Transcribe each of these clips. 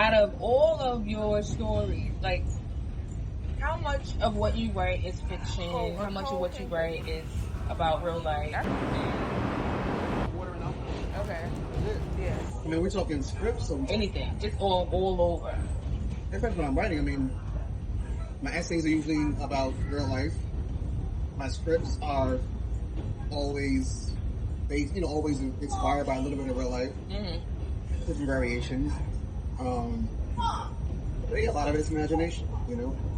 out of all of your stories, like, how much of what you write is fiction? How much of what you write is about real life? Okay. Yeah. I mean, we're talking scripts or Anything, just all over. depends what I'm writing. I mean, my essays are usually about real life. My scripts are always always inspired by a little bit of real life, different variations. But yeah, a lot of it's imagination,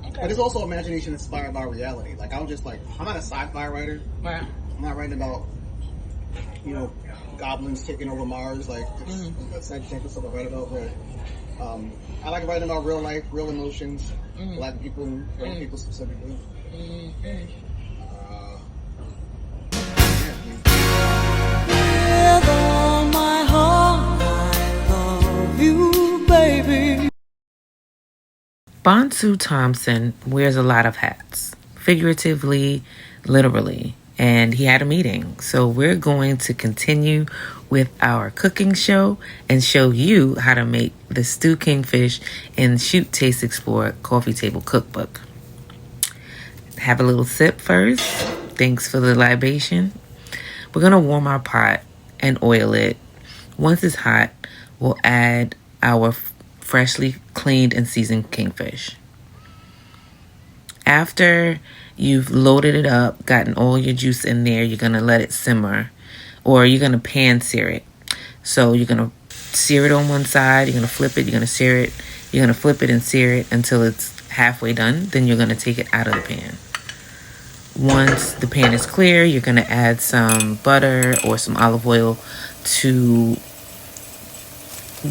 Okay. But it's also imagination inspired by reality. Like I'm not a sci-fi writer. Right. I'm not writing about, goblins taking over Mars. Like that's not exactly stuff I write about. But I like writing about real life, real emotions, Black people, young people specifically. Yeah, With all my heart, I love you, baby. Bonsu Thompson wears a lot of hats, figuratively, literally, and he had a meeting. So we're going to continue with our cooking show and show you how to make the stew kingfish in Shoot, Taste, Explore Coffee Table Cookbook. Have a little sip first. Thanks for the libation. We're going to warm our pot and oil it. Once it's hot, we'll add our freshly cleaned and seasoned kingfish. After you've loaded it up, gotten all your juice in there, you're going to let it simmer, or you're going to pan sear it. So you're going to sear it on one side, you're going to flip it, you're going to sear it, you're going to flip it and sear it until it's halfway done. Then you're going to take it out of the pan. Once the pan is clear, you're going to add some butter or some olive oil to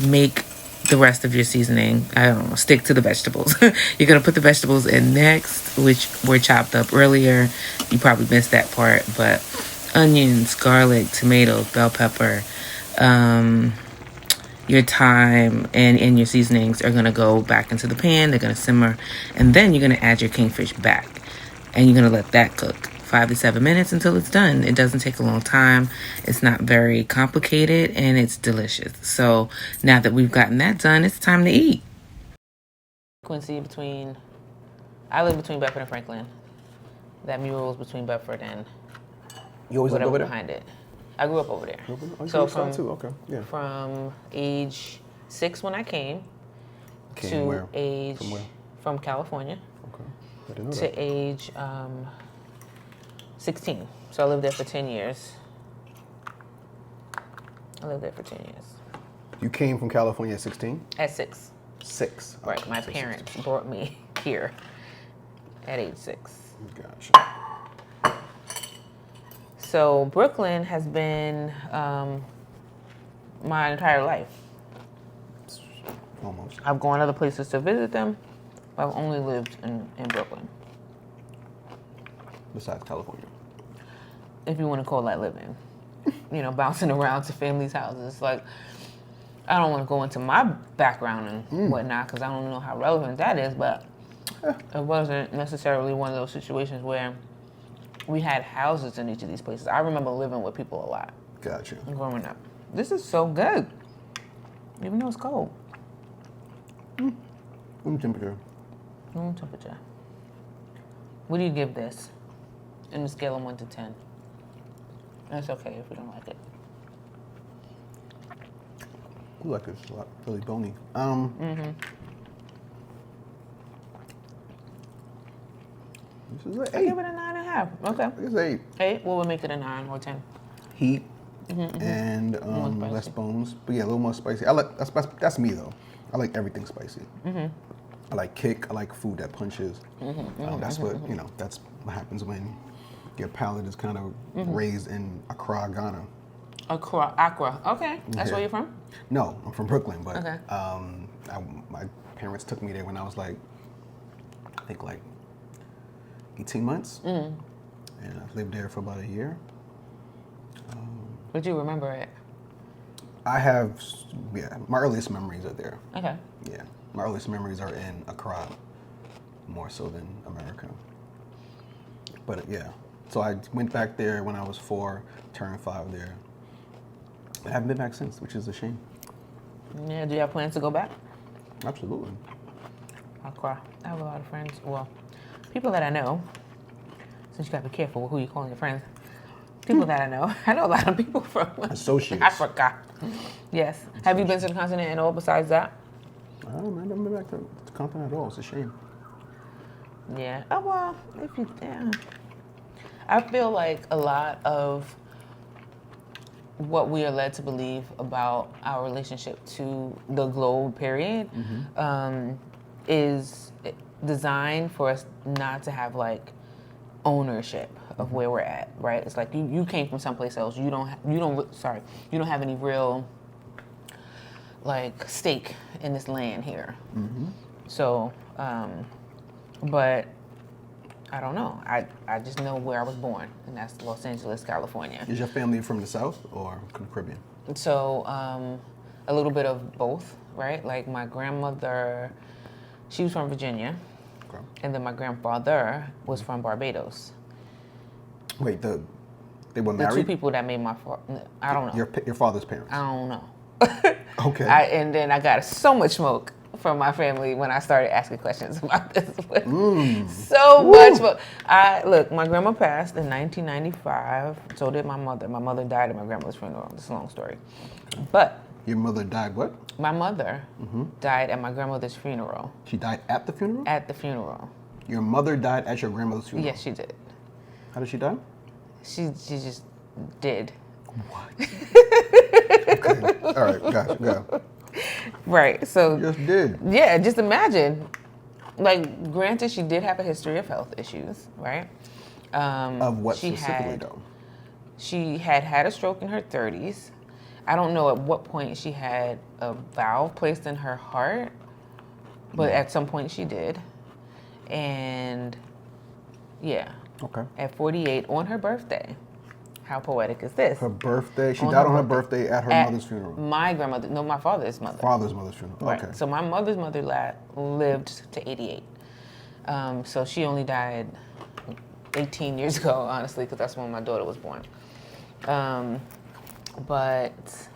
make the rest of your seasoning. I don't know, stick to the vegetables. You're going to put the vegetables in next, which were chopped up earlier. You probably missed that part, but onions, garlic, tomato, bell pepper, your thyme, and your seasonings are going to go back into the pan. They're going to simmer, and then you're going to add your kingfish back, and you're going to let that cook 5 to 7 minutes until it's done. It doesn't take a long time. It's not very complicated, and it's delicious. So now that we've gotten that done, it's time to eat. I live between Bedford and Franklin. That mural is between Bedford and You always lived whatever over there? behind it. I grew up over there. Oh, So from age 6 when I came to where? age From where? from California Okay. I didn't know to that. age 16. So I lived there for 10 years. You came from California at 16? At 6. 6. Right. Okay, My so parents brought me here at age 6. Gotcha. So Brooklyn has been my entire life. Almost. I've gone other places to visit them, but I've only lived in Brooklyn, Besides California. if you want to call that living. Bouncing around to families' houses. Like, I don't want to go into my background and whatnot because I don't know how relevant that is, but it wasn't necessarily one of those situations where we had houses in each of these places. I remember living with people a lot Gotcha. growing up. This is so good, even though it's cold. Room temperature. Room temperature. What do you give this in the scale of 1 to 10? That's okay if you don't like it. I like this a lot. Really bony. This is an I 8. give it a 9.5. Okay. It's 8. 8? What would make it a 9 or 10? Heat and less bones. But yeah, a little more spicy. That's me though. I like everything spicy. I like kick. I like food that punches. That's what happens when your palate is kind of raised in Accra, Ghana. Accra. Okay. That's Yeah. where you're from? No, I'm from Brooklyn, but Okay. my parents took me there when I was I think 18 months, and I've lived there for about a year. Would you remember it? I have, my earliest memories are there. Okay. Yeah, my earliest memories are in Accra, more so than America. But yeah, so I went back there when I was 4, turned 5 there. I haven't been back since, which is a shame. Yeah. Do you have plans to go back? Absolutely. I'll cry. I have a lot of friends. Well, people that I know. Since you gotta be careful with who you calling your friends. People that I know. I know a lot of people from Associates. Africa. Yes. Have you been to the continent and all besides that? I don't know. I've never been back to the continent at all. It's a shame. Yeah. Oh well, if you I feel like a lot of what we are led to believe about our relationship to the globe, period, is designed for us not to have like ownership of where we're at, right? It's like you came from someplace else. You don't have any real like stake in this land here. So, but I don't know. I just know where I was born, and that's Los Angeles, California. Is your family from the South or Caribbean? So, a little bit of both, right? Like my grandmother, she was from Virginia, Okay. and then my grandfather was from Barbados. Wait, they were The married? two people that made my I don't know. Your father's parents? I don't know. Okay. And then I got so much smoke from my family when I started asking questions about this. So much smoke. Look, my grandma passed in 1995. So did my mother. My mother died at my grandmother's funeral. It's a long story. But Your mother died what? my mother died at my grandmother's funeral. She died at the funeral? At the funeral. Your mother died at your grandmother's funeral? Yes, she did. How did she die? She just did. Okay. All right, gotcha. Go. Right. So Just did. yeah, just imagine. Like, granted, she did have a history of health issues, right? Of what she specifically, had, though? She had a stroke in her 30s. I don't know at what point she had a valve placed in her heart, but at some point she did. And yeah, Okay. at 48 on her birthday. How poetic is this? Her birthday. She On died her on her birthday. birthday at her At mother's funeral. My grandmother, no, my father's mother. Father's mother's funeral. Right. Okay. So my mother's mother lived to 88. So she only died 18 years ago, honestly, because that's when my daughter was born. But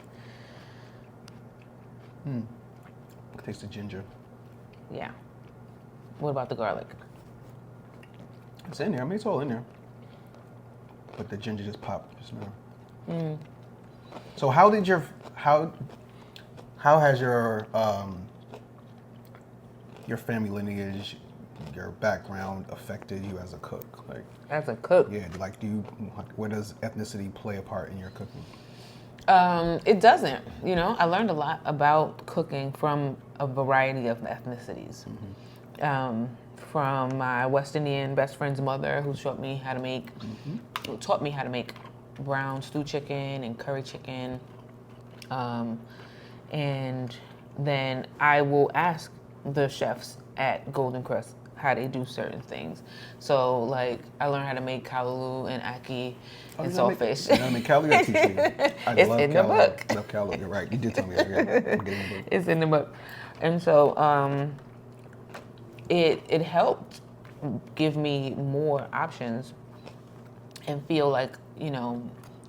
Taste the ginger. yeah. What about the garlic? It's in there. I mean, it's all in there. But the ginger just popped just now. So how has your family lineage, your background affected you as a cook? Like, As a cook, yeah, like where does ethnicity play a part in your cooking? it doesn't. You know, I learned a lot about cooking from a variety of ethnicities. From my West Indian best friend's mother, who taught me how to make brown stew chicken and curry chicken. And then I will ask the chefs at Golden Crest how they do certain things. So, like, I learned how to make callaloo and ackee and saltfish. I mean, callaloo, I teach you. I It's love in the callaloo. book. I love callaloo. You're right. You did tell me that. Yeah, I'm getting the book. It's in the book. And so it helped give me more options and feel like, you know,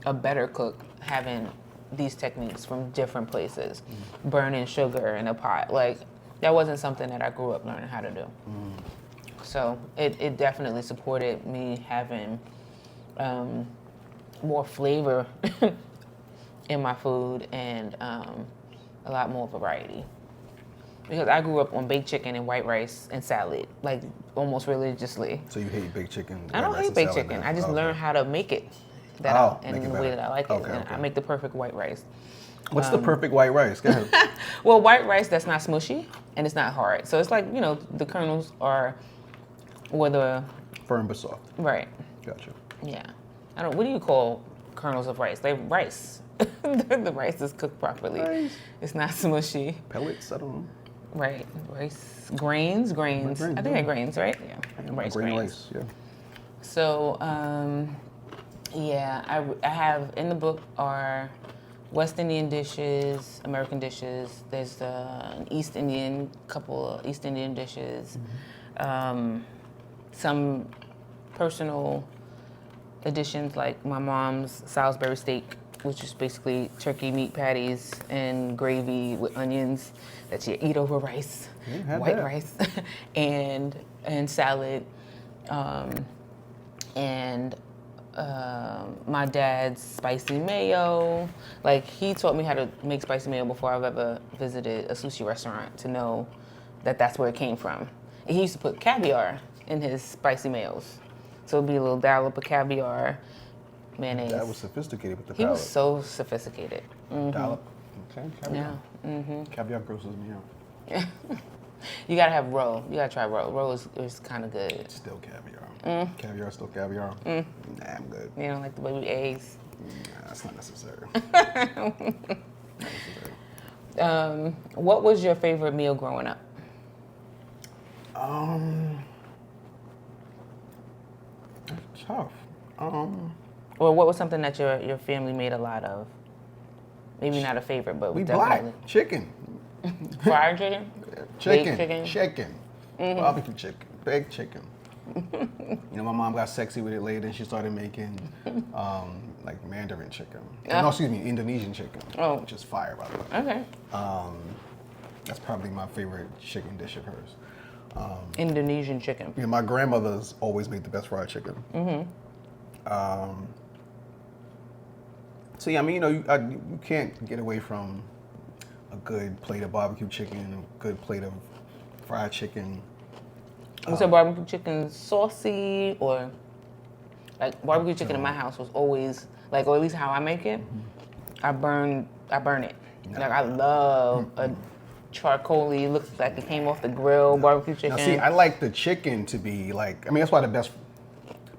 a better cook having these techniques from different places. Burning sugar in a pot. Like, that wasn't something that I grew up learning how to do. So it definitely supported me having more flavor in my food and a lot more variety. Because I grew up on baked chicken and white rice and salad, like almost religiously. So you hate baked chicken? I don't hate baked chicken. I just learned how to make it in the way that I like it. Okay, And I make the perfect white rice. What's the perfect white rice? Go ahead. Well, white rice that's not smushy and it's not hard. So it's like, you know, the kernels are, or the, Firm but soft. right, Gotcha. yeah. What do you call kernels of rice? They're rice. The rice is cooked properly. Rice. It's not smushy. Pellets? I don't know. Right, rice, grains. Grains, I think yeah. they're grains, right? Yeah, Grain grains. rice, yeah. So, yeah, I have in the book are West Indian dishes, American dishes. There's an couple of East Indian dishes, some personal additions like my mom's Salisbury steak which is basically turkey meat patties and gravy with onions that you eat over rice, white rice, and salad, and my dad's spicy mayo. Like, he taught me how to make spicy mayo before I've ever visited a sushi restaurant to know that that's where it came from. And he used to put caviar in his spicy mayos. So it'd be a little dollop of caviar, mayonnaise. That was sophisticated with the He palate. was so sophisticated. Dollop. Okay, caviar. Yeah. Caviar grosses me out. You gotta have roe. You gotta try roe. Roe is kind of good. It's still caviar. Caviar, still caviar. Nah, I'm good. You don't like the baby eggs? Nah, that's not necessary. What was your favorite meal growing up? That's tough. Or what was something that your family made a lot of? Maybe not a favorite, but We definitely. black. Chicken. Fried chicken? Chicken. Baked chicken? Barbecue chicken. Baked chicken. You know, my mom got sexy with it later and she started making like Mandarin chicken. No, excuse me, Indonesian chicken. Oh. Which is fire, by the way. Okay. That's probably my favorite chicken dish of hers. Indonesian chicken. You know, my grandmother's always made the best fried chicken. So yeah, I mean, you know, you can't get away from a good plate of barbecue chicken, a good plate of fried chicken. Was your barbecue chicken saucy, or like barbecue chicken in my house was always like, or at least how I make it, I burn it. No. Like, I love a charcoaly, looks like it came off the grill barbecue chicken. Now see, I like the chicken to be like, I mean, that's why the best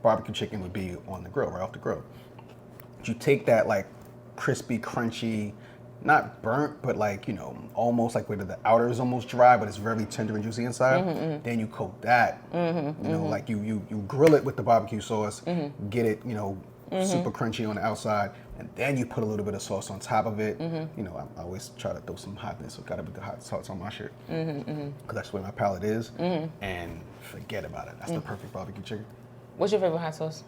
barbecue chicken would be on the grill, right off the grill. You take that like crispy, crunchy, not burnt, but like, you know, almost like where the outer is almost dry, but it's very tender and juicy inside. Then you coat that, you know, like you grill it with the barbecue sauce, get it, you know, super crunchy on the outside, and then you put a little bit of sauce on top of it. You know, I always try to throw some hotness, so gotta be the hot sauce on my shit, because that's where my palate is, and forget about it. That's the perfect barbecue chicken. What's your favorite hot sauce?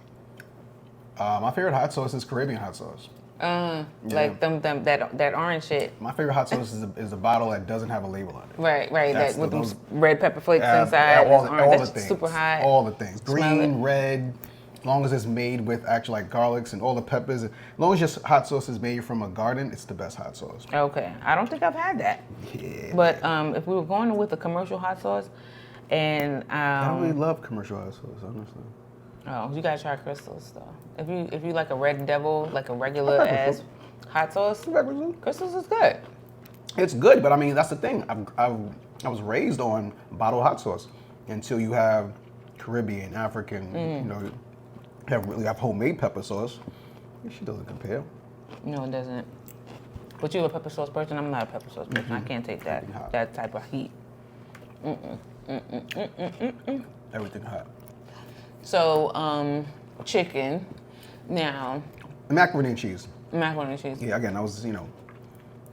My favorite hot sauce is Caribbean hot sauce. Like that orange shit. My favorite hot sauce is a bottle that doesn't have a label on it. Right. That's That with those- them red pepper flakes inside. all it's orange. the That's things. super hot. All the things. Smell Green, it. red, as long as it's made with actual like garlics and all the peppers. As long as your hot sauce is made from a garden, it's the best hot sauce. Okay, I don't think I've had that. Yeah. But if we were going with a commercial hot sauce, and I don't really love commercial hot sauce, honestly. oh, you gotta try Crystals though. If you like a Red Devil, like a regular ass hot sauce, Crystals is good. It's good, but I mean that's the thing. I was raised on bottled hot sauce until you have Caribbean, African, you know, have homemade pepper sauce. She doesn't compare. No, it doesn't. But you're a pepper sauce person. I'm not a pepper sauce person. I can't take that type of heat. Everything hot. So, chicken. Now, Macaroni and cheese. macaroni and cheese. Yeah, again, I was, you know,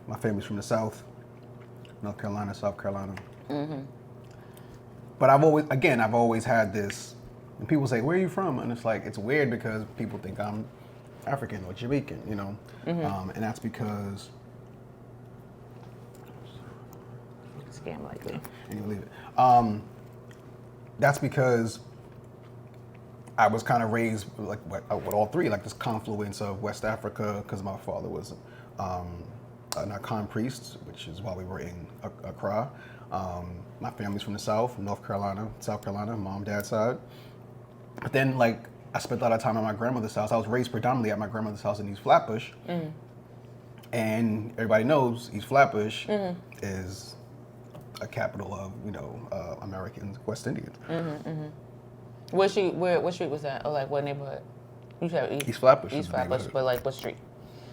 my family's from the South, North Carolina, South Carolina. But I've always had this, and people say, where are you from? And it's like, it's weird because people think I'm African or Jamaican, you know? And that's because, Scam likely. and you leave it. That's because I was kind of raised like with all three, like this confluence of West Africa, because my father was an Akan priest, which is why we were in Accra. My family's from the South, North Carolina, South Carolina, mom, dad's side. But then, like, I spent a lot of time at my grandmother's house. I was raised predominantly at my grandmother's house in East Flatbush. And everybody knows East Flatbush is a capital of, you know, Americans, West Indians. What street was that? Or like what neighborhood? You said East Flatbush. East Flatbush, but like what street?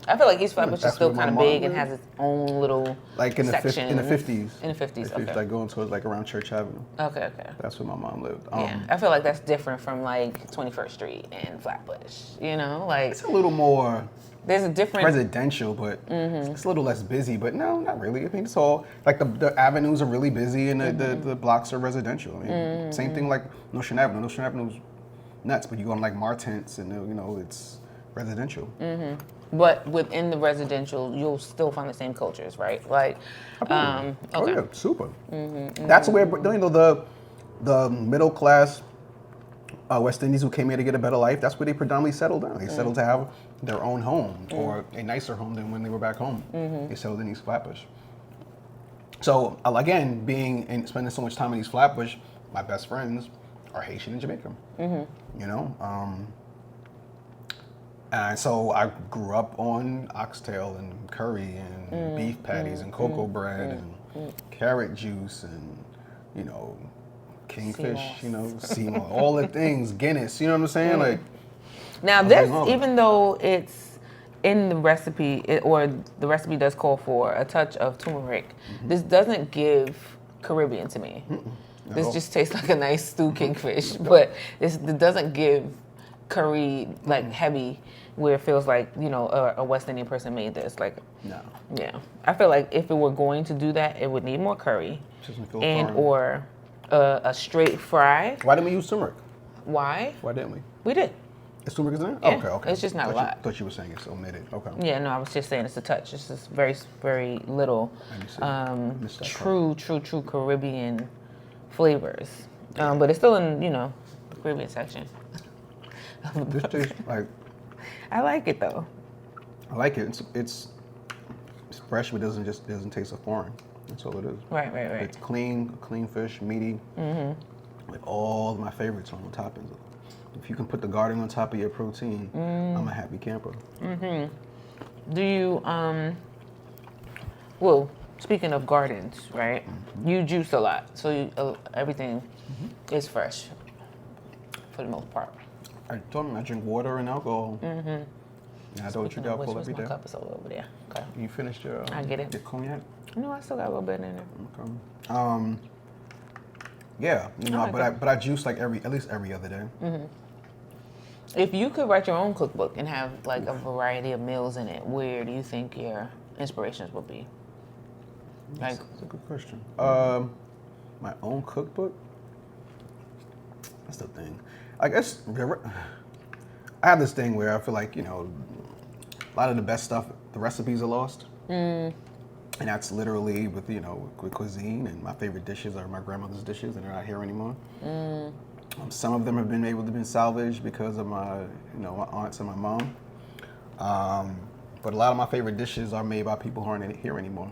I feel like East Flatbush is That's still where my kind of mom big and lived. has its own little Like in the section. in the 50s. In the 50s, okay. Like going towards like around Church Avenue. Okay. That's where my mom lived. Yeah, I feel like that's different from like 21st Street and Flatbush. You know, like It's a little more there's a different. residential, but it's a little less busy. But no, not really. I mean, it's all like the avenues are really busy and the blocks are residential. I mean, same thing like Notion Avenue. Notion Avenue's nuts, but you go on like Martins and you know it's residential. But within the residential, you'll still find the same cultures, right? Like, okay. Oh yeah, super. That's where the middle class West Indies who came here to get a better life. That's where they predominantly settled down. They settled to have their own home or a nicer home than when they were back home. They settled in East Flatbush. So again, being and spending so much time in East Flatbush, my best friends are Haitian and Jamaican. You know, and so I grew up on oxtail and curry and beef patties and cocoa bread and carrot juice and, you know, kingfish, you know, sea moss, all the things, Guinness, you know what I'm saying? Like, now this, even though it's in the recipe, or the recipe does call for a touch of turmeric, this doesn't give Caribbean to me. This just tastes like a nice stewed kingfish, but it doesn't give curry, like heavy, where it feels like, you know, a West Indian person made this. Like, no. Yeah. I feel like if it were going to do that, it would need more curry and or a straight fry. Why didn't we use turmeric? Why? Why didn't we? We did. Is turmeric in there? Yeah. Okay. It's just not a lot. Thought you were saying it's omitted. Okay. Yeah, no, I was just saying it's a touch. It's just very, very little true Caribbean flavors. But it's still in, you know, the Caribbean section. This tastes like... I like it though. I like it. It's fresh, but doesn't taste so foreign. That's all it is. Right. It's clean fish, meaty. Like all of my favorites on the toppings. If you can put the garden on top of your protein, I'm a happy camper. Do you well, speaking of gardens, right? You juice a lot, so everything is fresh for the most part. I told him I drink water and alcohol. And I don't drink alcohol every day. My cup is all over there. Okay. You finished your I get it. your cognac? No, I still got a little bit in there. Okay. Yeah, you know, but I juice like at least every other day. If you could write your own cookbook and have like a variety of meals in it, where do you think your inspirations would be? Like, That's a good question. My own cookbook? That's the thing. I guess I have this thing where I feel like, you know, a lot of the best stuff, the recipes are lost. And that's literally with, you know, with cuisine, and my favorite dishes are my grandmother's dishes, and they're not here anymore. Some of them have been able to be salvaged because of my, you know, my aunts and my mom. But a lot of my favorite dishes are made by people who aren't here anymore.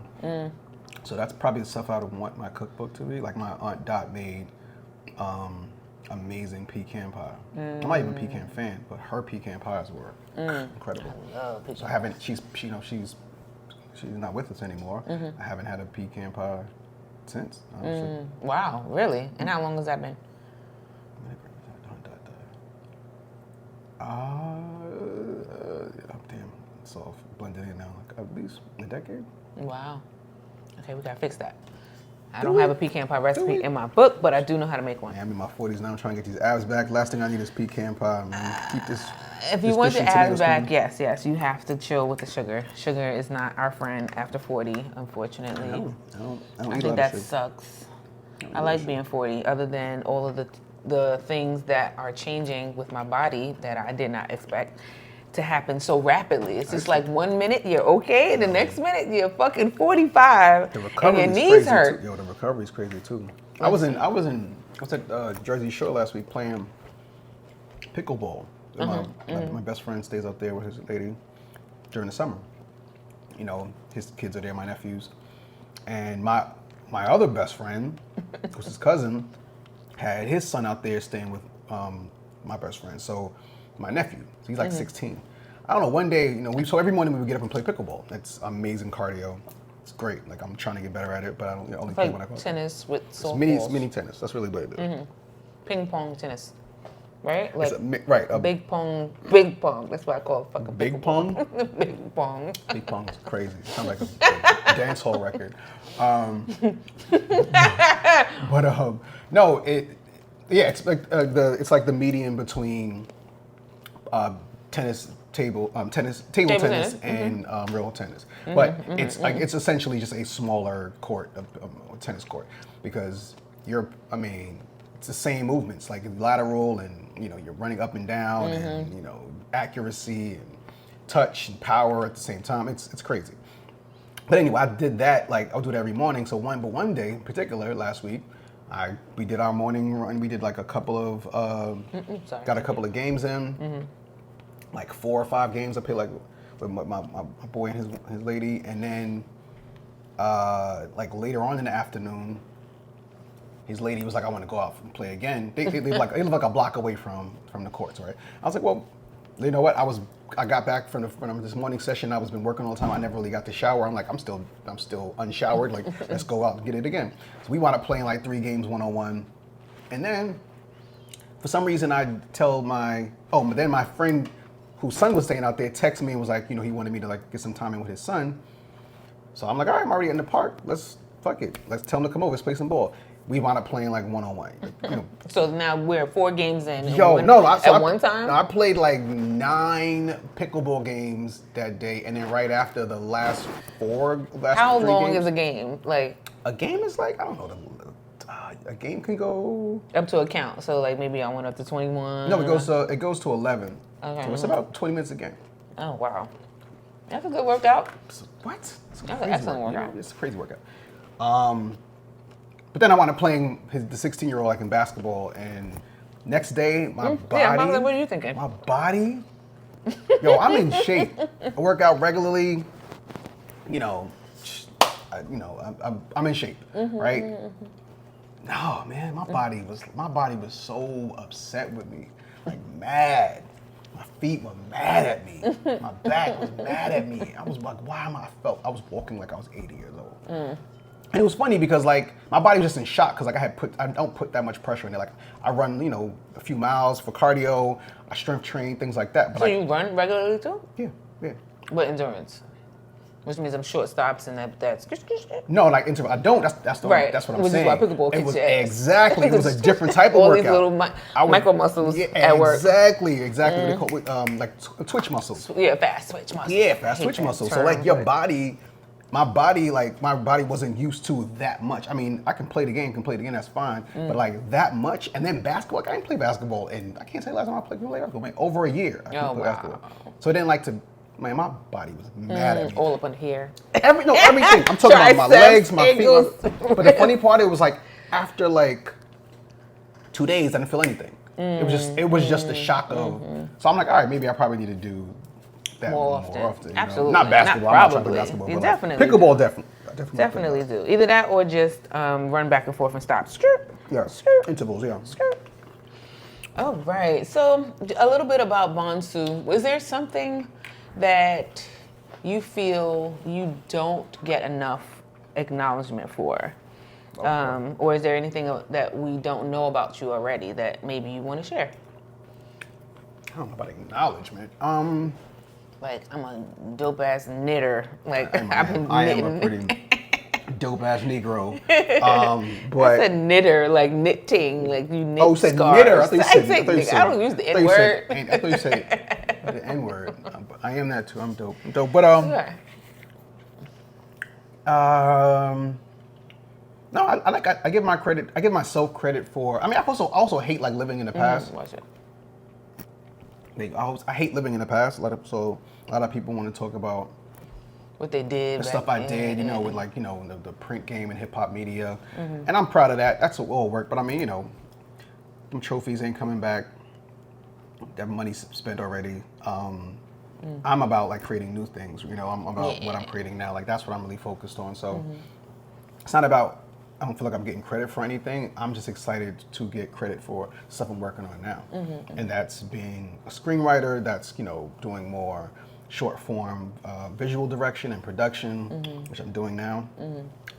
So that's probably the stuff I would want my cookbook to be. Like my Aunt Dot made amazing pecan pie. I'm not even a pecan fan, but her pecan pies were incredible. I love pecan. So I haven't. She's not with us anymore. I haven't had a pecan pie since. Honestly. Wow, really? And how long has that been? Damn, it's all blended in now. Like at least a decade. Wow. Okay, we gotta fix that. I don't have a pecan pie recipe in my book, but I do know how to make one. Yeah, I'm in my 40s now. I'm trying to get these abs back. Last thing I need is pecan pie, man. Keep this. If you want your abs back, yes, you have to chill with the sugar. Sugar is not our friend after 40, unfortunately. I don't I eat think a lot that of sugar. sucks. I like being 40, other than all of the things that are changing with my body that I did not expect to happen so rapidly. It's just like 1 minute you're okay, and the next minute you're fucking 45, and your knees hurt. Yo, the recovery's crazy too. I was at Jersey Shore last week playing pickleball. My best friend stays up there with his lady during the summer. You know, his kids are there, my nephews, and my other best friend, who's his cousin, had his son out there staying with my best friend. So my nephew, so he's like 16. I don't know, one day, you know, so every morning we would get up and play pickleball. It's amazing cardio. It's great. Like, I'm trying to get better at it, but I don't only play when I go. Tennis with softballs. It's mini tennis. That's really what it is. Ping pong tennis, right? Like big pong. That's what I call it. Fucking big pong. Big pong. Big pong is crazy. It sounds like a dance hall record. But no, it's like the median between table tennis and real tennis. But it's essentially just a smaller court, a tennis court, because it's the same movements, like lateral, and you know, you're running up and down, and you know, accuracy, and touch and power at the same time. It's crazy. But anyway, I did that. Like I'll do it every morning. So one day in particular, last week, we did our morning run. We did like a couple of got a couple of games in, like 4 or 5 games up here, like with my boy and his lady, and then like later on in the afternoon, his lady was like, I want to go out and play again. They live like a block away from the courts, right? I was like, well, you know what? I got back from this morning session. I was been working all the time. I never really got to shower. I'm like, I'm still unshowered. Like, let's go out and get it again. So we wound up playing like 3 games 1-on-1, and then for some reason but then my friend whose son was staying out there texted me and was like, he wanted me to like get some time in with his son. So I'm like, all right, I'm already in the park. Let's tell him to come over. Let's play some ball. We wound up playing like 1-on-1. So now we're 4 games in. One time? I played like 9 pickleball games that day, and then right after the last 3 How long games, is a game? Like a game is like, I don't know. A game can go up to a count. So like maybe I went up to 21. No, it goes to 11. Okay. So it's about 20 minutes a game. Oh wow, that's a good workout. What? That's an excellent workout. It's a crazy workout. But then I wound up playing the 16-year-old like in basketball, and next day my body. Yeah, what are you thinking? My body. Yo, I'm in shape. I work out regularly. I'm in shape, right? No, man, my body was so upset with me, like mad. My feet were mad at me. My back was mad at me. I was like, why am I was walking like I was 80 years old. And it was funny because like my body was just in shock because like I don't put that much pressure in it. Like I run, a few miles for cardio, I strength train, things like that. But so you run regularly too? Yeah. What endurance? Which means I'm short stops and that's no, like interval. I don't. That's what I'm saying. Which is why pickleball kicks your ass. Exactly. It was a different type of all workout. All these little micro muscles at work. Exactly. What they call like twitch muscles. Yeah, fast twitch muscles. Yeah, fast twitch muscles. So like your body, my body wasn't used to that much. I mean, I can play the game, that's fine. But like that much, and then basketball, I didn't play basketball, and I can't say last time I played basketball, man, over a year. I couldn't play basketball. So then like Man, my body was mad at me. All up on here. Everything. I'm talking about my legs, my feet. But the funny part, it was like after like 2 days, I didn't feel anything. It was just a shock of. So I'm like, all right, maybe I probably need to do that more often. Absolutely. Not basketball. I'm not trying to play basketball. You but definitely pickleball, do. Definitely do. Either that or just run back and forth and stop. Yeah. Intervals. Yeah. All right. So a little bit about Bonsu. Was there something that you feel you don't get enough acknowledgement for? Or is there anything that we don't know about you already that maybe you want to share? I don't know about acknowledgement. Like, I'm a dope-ass knitter. Like, I am a pretty dope-ass Negro. But I said knitter, like knitting, like you knit you said scarves. knitter. I thought you said I don't use the N-word. I thought you said the N-word. I am that too. I'm dope. But no, I give myself credit for. I mean, I also hate like living in the past. Watch it. I hate living in the past. A lot of people want to talk about what they did, the stuff I did, with like the print game and hip hop media, and I'm proud of that. That's all work. But I mean, them trophies ain't coming back. That money's spent already. I'm about like creating new things. I'm about what I'm creating now. Like that's what I'm really focused on. So it's not about. I don't feel like I'm getting credit for anything. I'm just excited to get credit for stuff I'm working on now. And that's being a screenwriter, that's, doing more short form visual direction and production, which I'm doing now.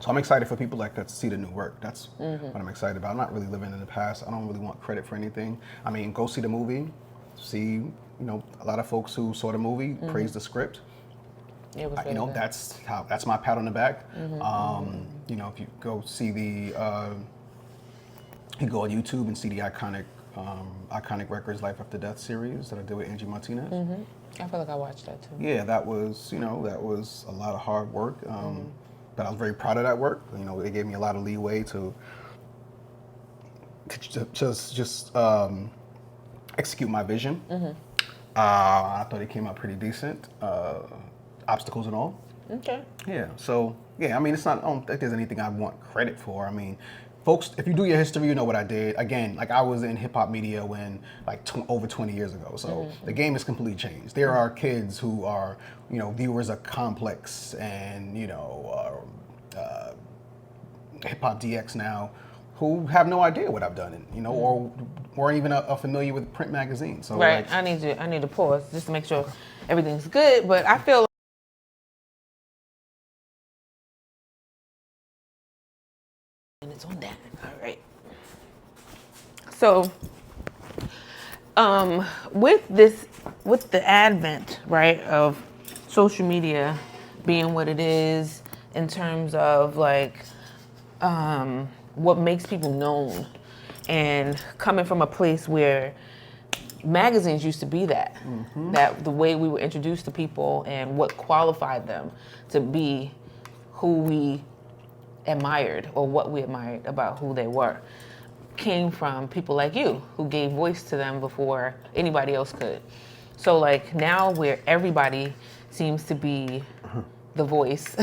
So I'm excited for people that see the new work. That's what I'm excited about. I'm not really living in the past. I don't really want credit for anything. I mean, go see the movie, see, a lot of folks who saw the movie, praise the script. Really that's my pat on the back. If you go see you go on YouTube and see the iconic Records Life After Death series that I did with Angie Martinez. I feel like I watched that too. Yeah, that was that was a lot of hard work. But I was very proud of that work. They gave me a lot of leeway to just execute my vision. I thought it came out pretty decent. Obstacles and all. Okay. Yeah. So yeah, I mean, it's not. I don't think there's anything I want credit for. I mean, folks, if you do your history, you know what I did. Again, like I was in hip hop media when over 20 years ago. So the game has completely changed. There are kids who are, viewers of Complex and Hip Hop DX now, who have no idea what I've done, or weren't even familiar with print magazines. So right. I need to pause just to make sure everything's good. But I feel. And it's on that. All right. So, with the advent, right, of social media being what it is in terms of what makes people known, and coming from a place where magazines used to be that the way we were introduced to people and what qualified them to be who we admired or what we admired about who they were came from people like you who gave voice to them before anybody else could. So now where everybody seems to be the voice,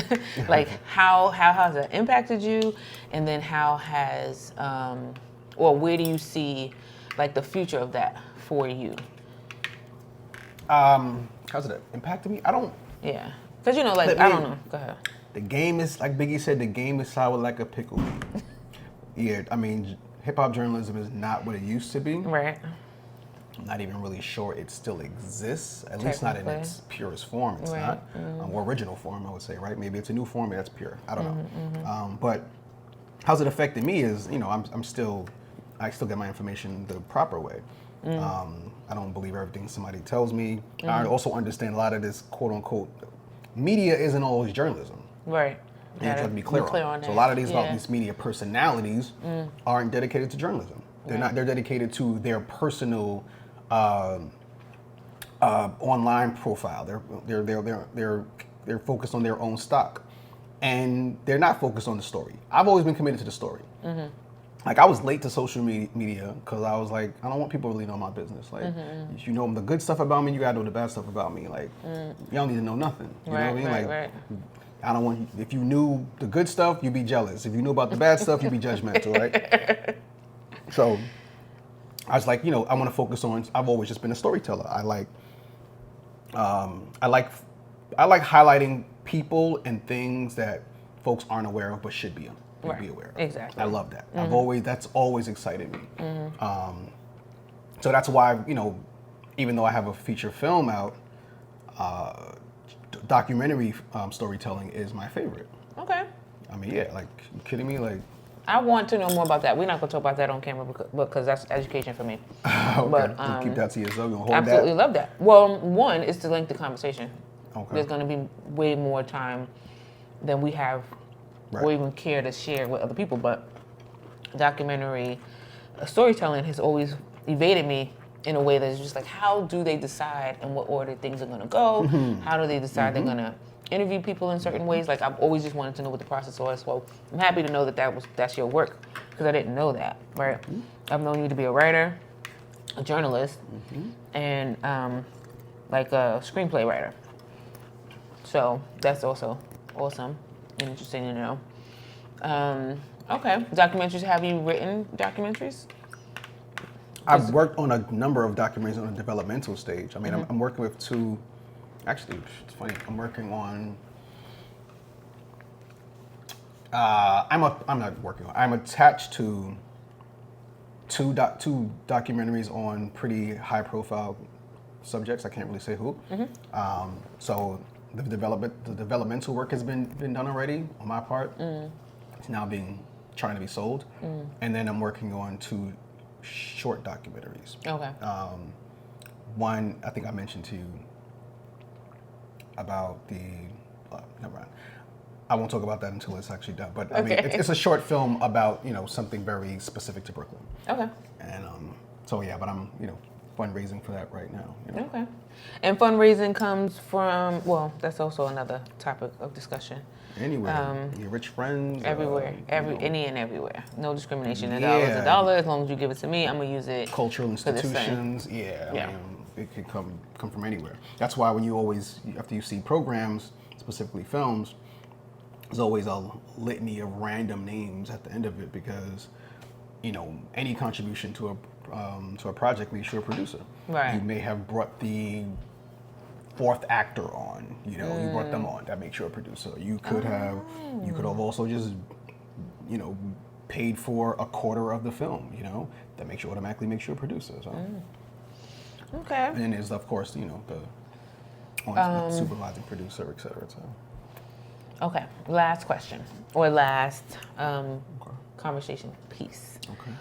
how has it impacted you, and then how has or where do you see the future of that for you? How's it impacted me? I don't. Yeah, because I don't know. Go ahead. The game is, like Biggie said, the game is sour like a pickle. Yeah, I mean, hip-hop journalism is not what it used to be. Right. I'm not even really sure it still exists, at least not in its purest form. It's not. Or original form, I would say, right? Maybe it's a new form, maybe that's pure. I don't know. But how's it affected me is, I still get my information the proper way. I don't believe everything somebody tells me. I also understand a lot of this, quote-unquote, media isn't always journalism. Right. You have to be clear on that. So a lot of these media personalities aren't dedicated to journalism. They're not. They're dedicated to their personal online profile. They're focused on their own stock, and they're not focused on the story. I've always been committed to the story. I was late to social media because I was like, I don't want people to really know my business. If you know the good stuff about me, you gotta know the bad stuff about me. You don't need to know nothing. You know what I mean? Right. I don't want. If you knew the good stuff, you'd be jealous. If you knew about the bad stuff, you'd be judgmental, right? So I was like, I want to focus on. I've always just been a storyteller. I like highlighting people and things that folks aren't aware of but should be aware of. Exactly. I love that. That's always excited me. So that's why, even though I have a feature film out, documentary storytelling is my favorite. Okay. I mean, yeah, you kidding me? I want to know more about that. We're not going to talk about that on camera because that's education for me. Okay. But, You'll keep that to yourself. You'll hold absolutely that? love that. Well, one is to link the conversation. Okay. There's going to be way more time than we have or even care to share with other people. But documentary storytelling has always evaded me in a way that's just how do they decide in what order things are going to go? How do they decide they're going to interview people in certain ways? I've always just wanted to know what the process was. So I'm happy to know that's your work because I didn't know that, right? I've known you to be a writer, a journalist, and a screenplay writer. So that's also awesome and interesting to know. Okay, documentaries. Have you written documentaries? I've worked on a number of documentaries on a developmental stage. I mean, I'm working with two. Actually, it's funny. I'm working on. I'm not working on. I'm attached to two documentaries on pretty high-profile subjects. I can't really say who. So the developmental work has been done already on my part. It's now trying to be sold, and then I'm working on two short documentaries. Okay. One, I think I mentioned to you about the. Never mind. I won't talk about that until it's actually done. But I mean, it's a short film about something very specific to Brooklyn. Okay. And so yeah, but I'm fundraising for that right now. Okay. And fundraising comes from that's also another topic of discussion. Anywhere, your rich friends. Everywhere, any and everywhere. No discrimination. $1 is $1. As long as you give it to me, I'm gonna use it. Cultural institutions. Yeah. I mean, it can come from anywhere. That's why when after you see programs, specifically films, there's always a litany of random names at the end of it because, any contribution to a project makes you a producer. Right. You may have brought the fourth actor on, you brought them on. That makes you a producer. You could have also just, paid for a quarter of the film, that automatically makes you a producer. So. Okay. And then there's, of course, the supervising producer, et cetera. So. Okay. Last question or last conversation piece. Okay.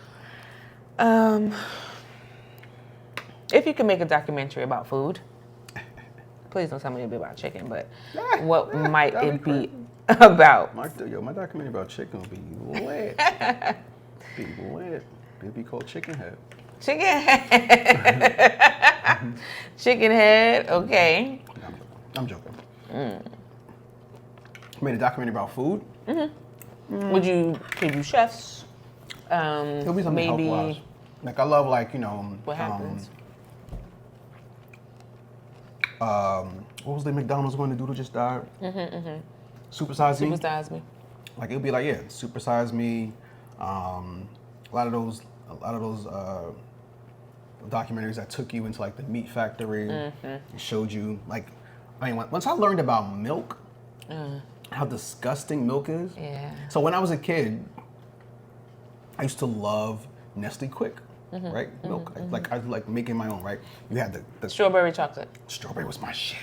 If you could make a documentary about food, please don't tell me it'd be about chicken, but what might it be about? My documentary about chicken will be lit. It'd be called Chicken Head. Chicken head. Chicken head. Okay. I'm joking. Made a documentary about food. Mm-hmm. Could you chefs? It'll be something maybe health-wise. Like I love what happens? What was the McDonald's one the dude who just died? Super Size Me. Super Size Me. Like it'll be like Super Size Me. A lot of those documentaries that took you into like the meat factory and showed you once I learned about milk, how disgusting milk is. Yeah. So when I was a kid, I used to love Nestle Quick, right? Milk. I like making my own, right? You had the Strawberry chocolate. Strawberry was my shit.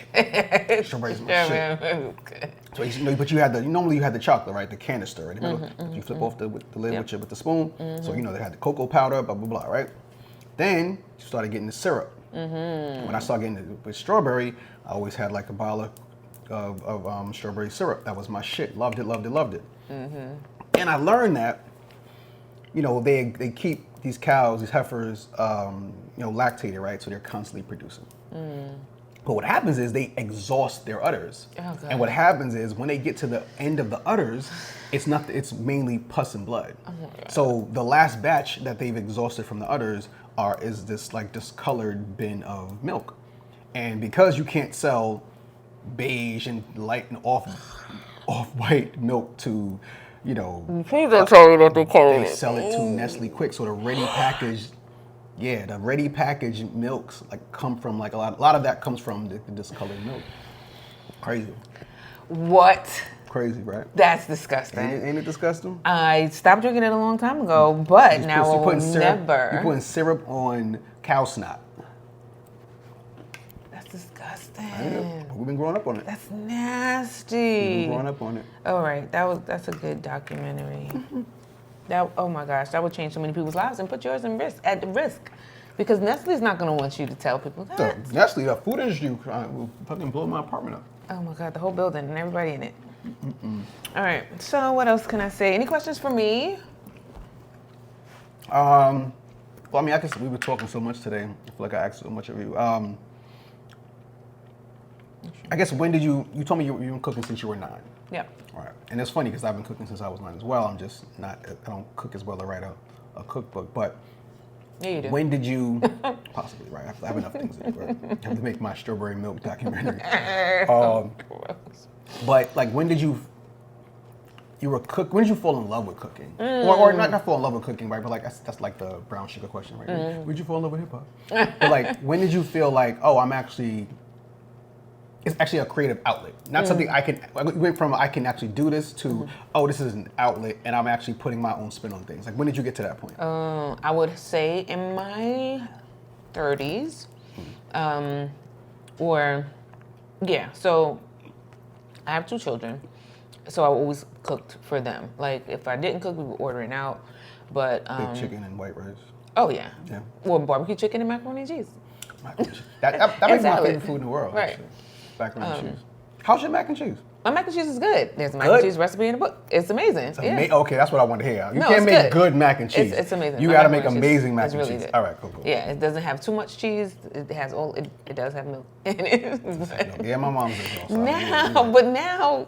Strawberry was my shit. So but you had normally you had the chocolate, right? The canister, right? You flip off the lid with the spoon. So they had the cocoa powder, blah blah blah, right? Then you started getting the syrup. When I started getting with strawberry, I always had like a bottle of strawberry syrup. That was my shit. Loved it. And I learned that, they keep these cows, these heifers, lactated, right? So they're constantly producing. But what happens is they exhaust their udders. Oh, and what happens is when they get to the end of the udders, it's mainly pus and blood. Oh, my God. So the last batch that they've exhausted from the udders is this like discolored bin of milk. And because you can't sell beige and light and off-white milk to, Please don't tell me that they call it. They sell it to Nestle Quick. So the ready packaged milks come from a lot of that comes from the discolored milk. Crazy. What? Crazy, right? That's disgusting. Ain't it disgusting? I stopped drinking it a long time ago, but now I will never. You're putting syrup on cow snot. That's disgusting. We've been growing up on it. That's nasty. We've been growing up on it. All right, that's a good documentary. Oh my gosh, that would change so many people's lives and put yours at risk. Because Nestle's not going to want you to tell people that. Nestle, the food industry will fucking blow my apartment up. Oh my God, the whole building and everybody in it. All right, so what else can I say? Any questions for me? Well, I guess we were talking so much today. I feel like I asked so much of you. I guess when did you told me you've been cooking since you were 9. Yeah. All right. And it's funny because I've been cooking since I was 9 as well. I don't cook as well to write a cookbook. But yeah, you do. When did you, possibly, right? I have enough things to do, right? I have to make my strawberry milk documentary. But when did you when did you fall in love with cooking? Or not fall in love with cooking, right? But that's like the brown sugar question, right? When did you fall in love with hip hop? But when did you feel it's actually a creative outlet, not something we went from I can actually do this to this is an outlet and I'm actually putting my own spin on things. When did you get to that point? I would say in my 30s, So I have 2 children, so I always cooked for them. If I didn't cook, we were ordering out. But Big chicken and white rice. Oh yeah. Yeah. Well, barbecue chicken and macaroni and cheese. That makes my favorite food in the world. Right. Actually. Macaroni and cheese. How's your mac and cheese? My mac and cheese is good. There's a mac and cheese recipe in the book. It's amazing. Okay, that's what I want to hear. You can't make good mac and cheese. It's amazing. You got to make amazing mac and cheese. Really good. All right, cool. Yeah, it doesn't have too much cheese. It has it does have milk in it. Yeah, my mom's does also. Now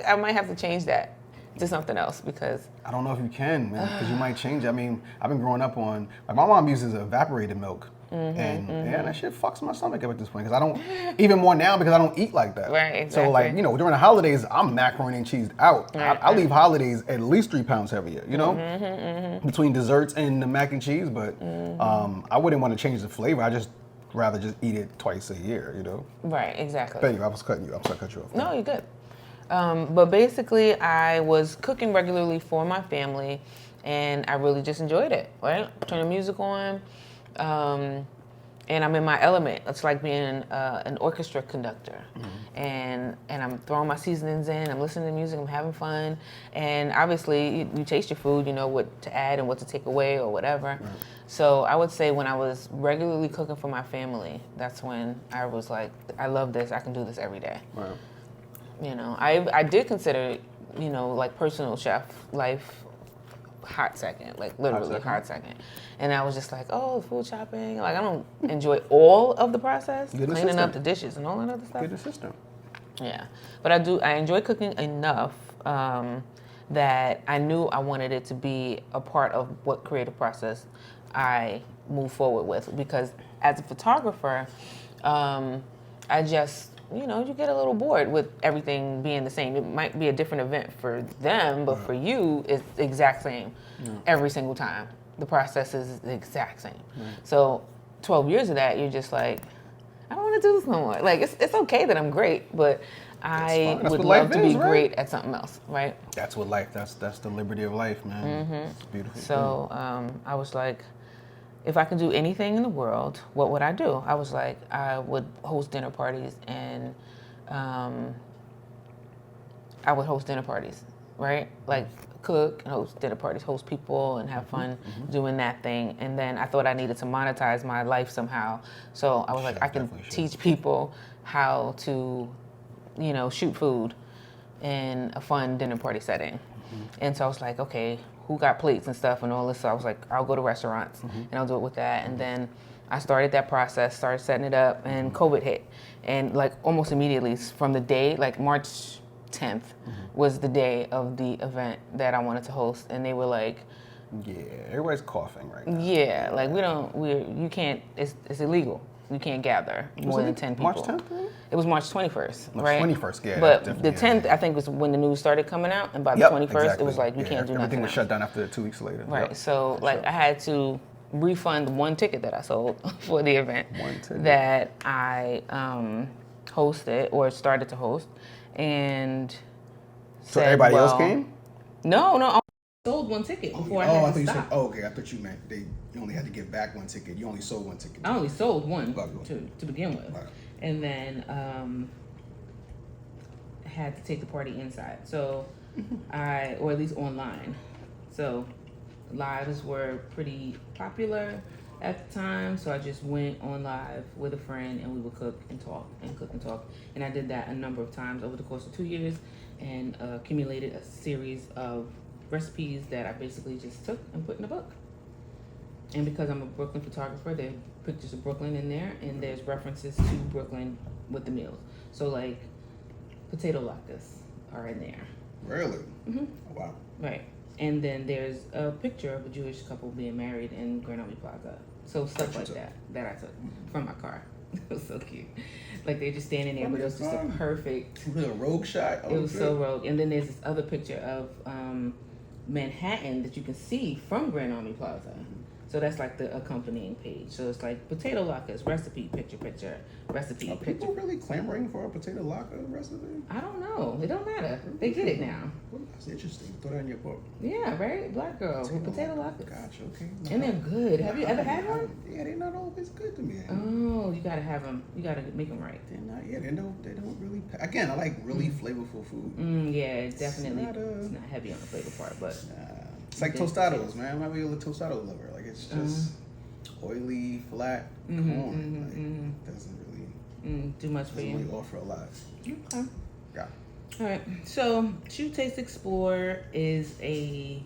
I might have to change that to something else because I don't know if you can, man, because you might change it. I mean, I've been growing up on my mom uses evaporated milk. and that shit fucks my stomach up at this point because I don't, even more now because I don't eat like that. Right, exactly. So like, during the holidays, I'm macaroni and cheese out. I leave holidays at least 3 pounds heavier, between desserts and the mac and cheese, but I wouldn't want to change the flavor. I just rather just eat it twice a year, Right, exactly. Thank you. I was cutting you. I'm sorry, I cut you off. No, you're good. But basically, I was cooking regularly for my family, and I really just enjoyed it, right? Turn the music on, and I'm in my element. It's like being an orchestra conductor. And I'm throwing my seasonings in, I'm listening to music, I'm having fun. And obviously, you taste your food, you know what to add and what to take away or whatever. Right. So I would say when I was regularly cooking for my family, that's when I was like, I love this, I can do this every day. Right. I did consider, like personal chef life hot second, like literally hot second. And I was just like, oh, food shopping. Like I don't enjoy all of the process, cleaning up the dishes and all that other stuff. Get the system. Yeah, but I enjoy cooking enough that I knew I wanted it to be a part of what creative process I move forward with. Because as a photographer, I just, you get a little bored with everything being the same. It might be a different event for them, but for you, it's the exact same every single time. The process is the exact same. Right. So 12 years of that, you're just like, I don't want to do this no more. Like, it's okay that I'm great, but I would love to be great at something else, right? That's what life, that's the liberty of life, man. It's beautiful. So I was like, if I could do anything in the world, what would I do? I was like, I would host dinner parties and I would host dinner parties, right? Like cook and host dinner parties, host people and have fun doing that thing. And then I thought I needed to monetize my life somehow. So I was like, I can teach people how to, shoot food in a fun dinner party setting. And so I was like, okay, who got plates and stuff and all this. So I was like, I'll go to restaurants and I'll do it with that. And then I started that process, started setting it up, and COVID hit. And like almost immediately from the day, like March 10th was the day of the event that I wanted to host. And they were like, yeah, everybody's coughing right now. Yeah, like you can't, it's illegal. You can't gather more than 10 people. March 10th? Really? It was March 21st, right? March 21st, yeah. But the 10th, I think, was when the news started coming out, and by the 21st, it was like, you can't do nothing. Everything was shut down after 2 weeks later. Right, so like I had to refund one ticket that I sold for the event that I hosted or started to host, and so everybody else came? No, I sold one ticket before I had to I thought you stop. said, okay, I thought you meant you only had to give back one ticket. You only sold one ticket. I only sold one to begin with. Right. And then had to take the party inside. So or at least online. So lives were pretty popular at the time. So I just went on live with a friend and we would cook and talk. And I did that a number of times over the course of 2 years and accumulated a series of recipes that I basically just took and put in a book. And because I'm a Brooklyn photographer, there are pictures of Brooklyn in there, and there's references to Brooklyn with the meals. So like, potato latkes are in there. Really? Oh, wow. Right. And then there's a picture of a Jewish couple being married in Grand Army Plaza. So stuff like that I took from my car. It was so cute. Like they're just standing there, but it was just a perfect. A rogue shot. It was so rogue. And then there's this other picture of Manhattan that you can see from Grand Army Plaza. So that's like the accompanying page. So it's like potato latkes, recipe, picture, recipe, Are people really clamoring for a potato latke recipe? I don't know. It don't matter. They get it now. Well, that's interesting. Throw that in your book. Yeah, right? Black girl with potato latkes. Gotcha, okay. And they're good. Have you ever had one? Yeah, they're not always good to me. Oh, you gotta have them. You gotta make them right. They're not, they don't really, again, I like really flavorful food. Yeah, definitely. It's not heavy on the flavor part, but. It's like tostados, man. I'm not really a tostado lover. Like, it's just oily, flat corn. Like, doesn't really too much for you. Doesn't really offer a lot. Okay. Yeah. All right. So, Shoot, Taste, Explore is an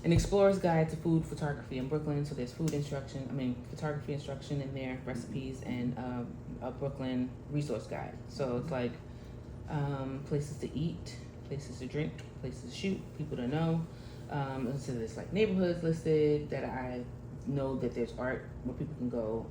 explorer's guide to food photography in Brooklyn. So there's photography instruction in there, recipes, and a Brooklyn resource guide. So it's like places to eat, places to drink, places to shoot, people to know. So there's like neighborhoods listed that I know that there's art where people can go,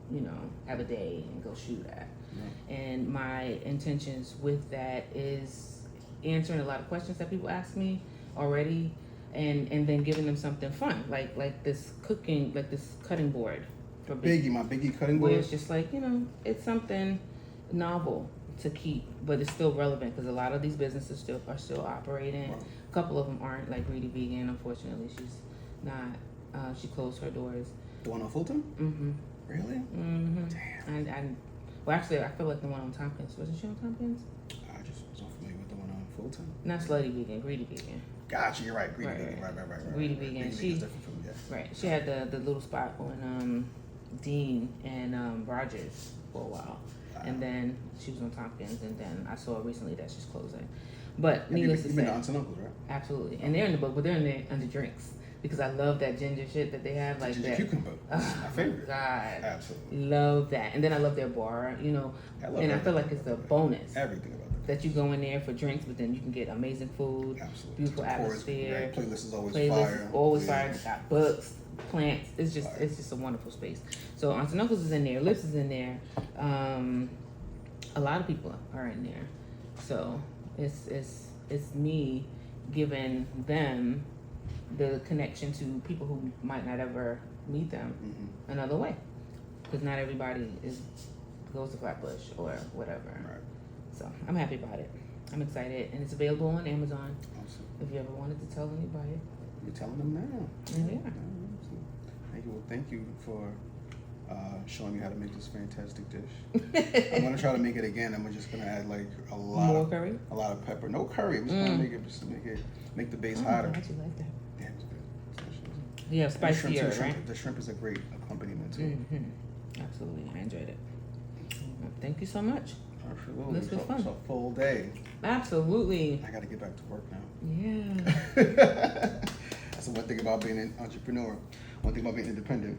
have a day and go shoot at. Yeah. And my intentions with that is answering a lot of questions that people ask me already, and then giving them something fun, like this cutting board for Biggie, my Biggie cutting board. Where it's just like, it's something novel to keep, but it's still relevant because a lot of these businesses are still operating. Wow. A couple of them aren't, like Greedy Vegan. Unfortunately, she's not. She closed her doors. The one on Fulton? Mm-hmm. Really? Mm-hmm. Damn. Well, actually, I feel like the one on Tompkins. Wasn't she on Tompkins? I just wasn't familiar with the one on Fulton. Not Slutty Vegan, Greedy Vegan. Gotcha, you're right. Greedy Vegan. Right. Greedy Vegan. She's different from Right. She had the little spot on Dean and Rogers for a while. And then she was on Tompkins, and then I saw recently that she's closing. But needless to say, you've been to Aunts and Uncles, right? Absolutely, and they're in the book, but they're in there under drinks because I love that ginger shit that they have, like ginger that. Cucumber, my favorite. God, absolutely love that. And then I love their bar, I feel like it's a bonus. Everything about that you go in there for drinks, but then you can get amazing food, absolutely. Beautiful atmosphere. Right. Playlist is always fire. Always fire. They got books, plants. It's just a wonderful space. So Aunts and Uncles is in there. Lips is in there. A lot of people are in there. So it's me giving them the connection to people who might not ever meet them another way, because not everybody goes to Flatbush or whatever. Right. So I'm happy about it. I'm excited, and it's available on Amazon. Awesome. If you ever wanted to tell anybody, you're telling them now. Yeah. Thank you. Well, thank you for showing me how to make this fantastic dish. I'm gonna try to make it again. I'm just gonna add like a lot more curry, a lot of pepper. No curry. I'm just gonna make it make the base hotter. I actually like that. Yeah, it's good. Yeah, spicier, right? The shrimp is a great accompaniment too. Mm-hmm. Absolutely, I enjoyed it. Thank you so much. Absolutely. This was fun. It's a full day. Absolutely. I got to get back to work now. Yeah. That's the one thing about being an entrepreneur. One thing about being independent.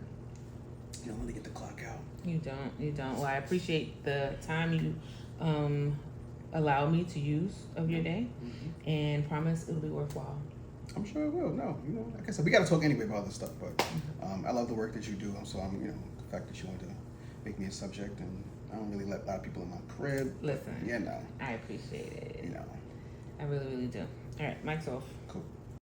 You don't really get the clock out. You don't. Well, I appreciate the time you allow me to use of your day, and promise it'll be worthwhile. I'm sure it will. No, like I said, we got to talk anyway about other stuff, but I love the work that you do. So I'm, the fact that you want to make me a subject, and I don't really let a lot of people in my crib. Listen. Yeah, no. I appreciate it. I I really, really do. All right, mic's off. Cool.